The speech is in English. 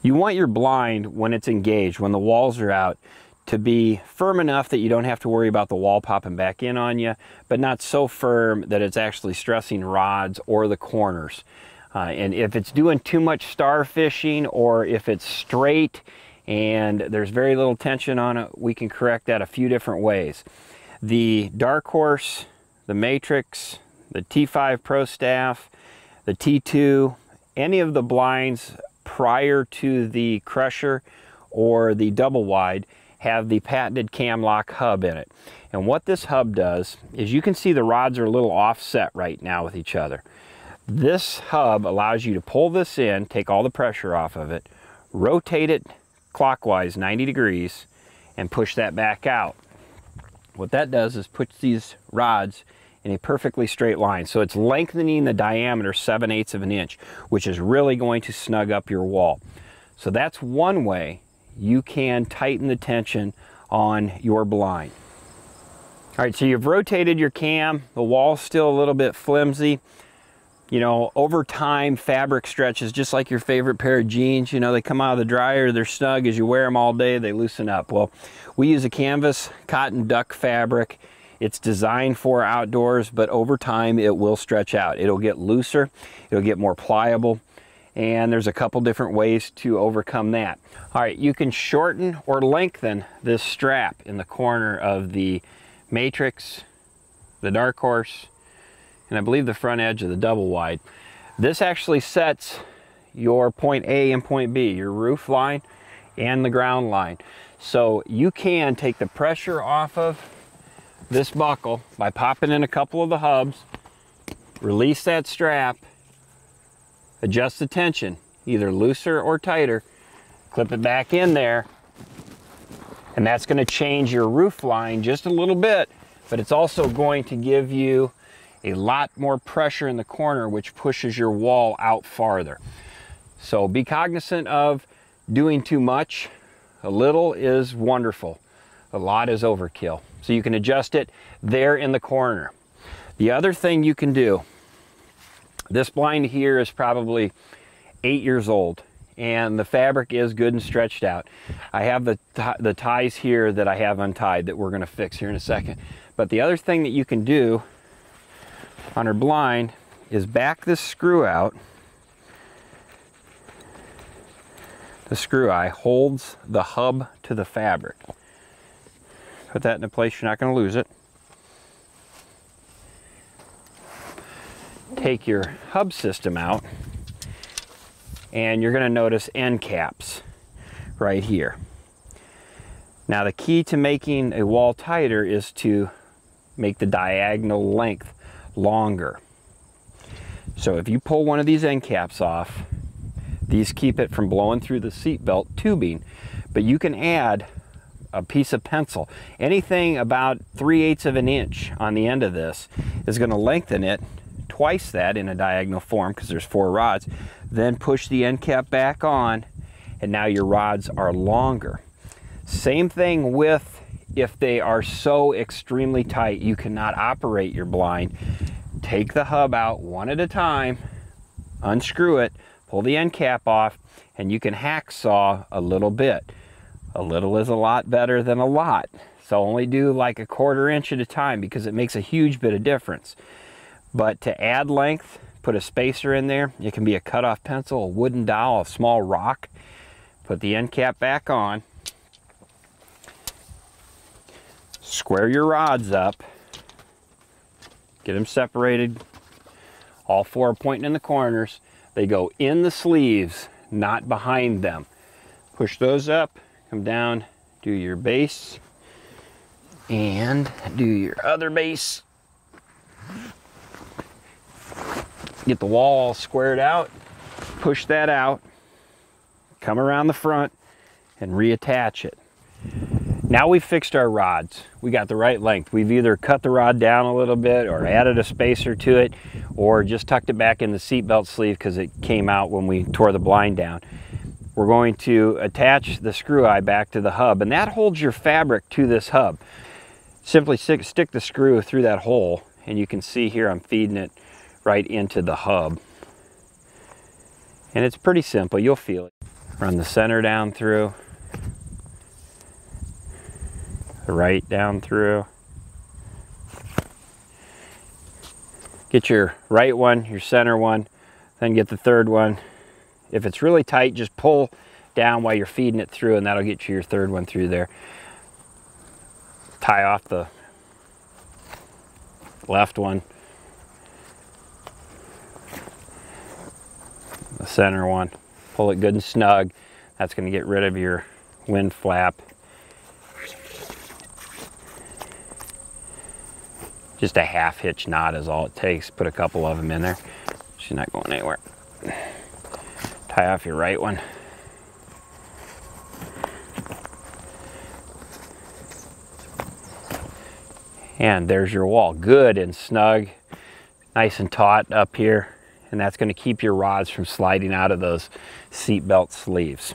You want your blind, when it's engaged, when the walls are out, to be firm enough that you don't have to worry about the wall popping back in on you, but not so firm that it's actually stressing rods or the corners. And if it's doing too much star fishing, or if it's straight and there's very little tension on it, we can correct that a few different ways. The Dark Horse, the Matrix, the T5 Pro Staff, the T2, any of the blinds prior to the Crusher or the double wide have the patented cam lock hub in it. And what this hub does is, you can see the rods are a little offset right now with each other. This hub allows you to pull this in, take all the pressure off of it, rotate it clockwise 90 degrees, and push that back out. What that does is puts these rods in a perfectly straight line. So it's lengthening the diameter 7/8 of an inch, which is really going to snug up your wall. So that's one way you can tighten the tension on your blind. All right, so you've rotated your cam, the wall's still a little bit flimsy. You know, over time, fabric stretches just like your favorite pair of jeans. You know, they come out of the dryer, they're snug. As you wear them all day, they loosen up. Well, we use a canvas cotton duck fabric. It's designed for outdoors, but over time it will stretch out. It'll get looser, it'll get more pliable, and there's a couple different ways to overcome that. All right, you can shorten or lengthen this strap in the corner of the Matrix, the Dark Horse, and I believe the front edge of the double wide. This actually sets your point A and point B, your roof line and the ground line. So you can take the pressure off of this buckle by popping in a couple of the hubs, release that strap, adjust the tension, either looser or tighter, clip it back in there, and that's going to change your roof line just a little bit, but it's also going to give you a lot more pressure in the corner, which pushes your wall out farther. So be cognizant of doing too much. A little is wonderful. A lot is overkill. So you can adjust it there in the corner. The other thing you can do, this blind here is probably 8 years old, and the fabric is good and stretched out. I have the ties here that I have untied that we're going to fix here in a second. But the other thing that you can do on our blind is back this screw out. The screw eye holds the hub to the fabric. Put that into place, you're not going to lose it. Take your hub system out, and you're going to notice end caps right here. Now the key to making a wall tighter is to make the diagonal length longer. So if you pull one of these end caps off, these keep it from blowing through the seatbelt tubing, but you can add a piece of pencil. Anything about 3/8 of an inch on the end of this is going to lengthen it twice that in a diagonal form, because there's 4 rods. Then push the end cap back on, and now your rods are longer. Same thing with if they are so extremely tight you cannot operate your blind. Take the hub out one at a time, unscrew it, pull the end cap off, and you can hacksaw a little bit. A little is a lot better than a lot. So only do like a 1/4 inch at a time, because it makes a huge bit of difference. But to add length, put a spacer in there. It can be a cutoff pencil, a wooden dowel, a small rock. Put the end cap back on. Square your rods up. Get them separated. All 4 are pointing in the corners. They go in the sleeves, not behind them. Push those up, come down, do your base, and do your other base. Get the wall all squared out, push that out, come around the front, and reattach it. Now we've fixed our rods. We got the right length. We've either cut the rod down a little bit, or added a spacer to it, or just tucked it back in the seatbelt sleeve because it came out when we tore the blind down. We're going to attach the screw eye back to the hub, and that holds your fabric to this hub. Simply stick the screw through that hole, and you can see here I'm feeding it right into the hub. And it's pretty simple, you'll feel it. Run the center down through, the right down through. Get your right one, your center one, then get the third one. If it's really tight, just pull down while you're feeding it through, and that'll get you your third one through there. Tie off the left one, the center one. Pull it good and snug. That's going to get rid of your wind flap. Just a half hitch knot is all it takes. Put a couple of them in there. She's not going anywhere. Tie off your right one. And there's your wall, good and snug, nice and taut up here, and that's going to keep your rods from sliding out of those seat belt sleeves.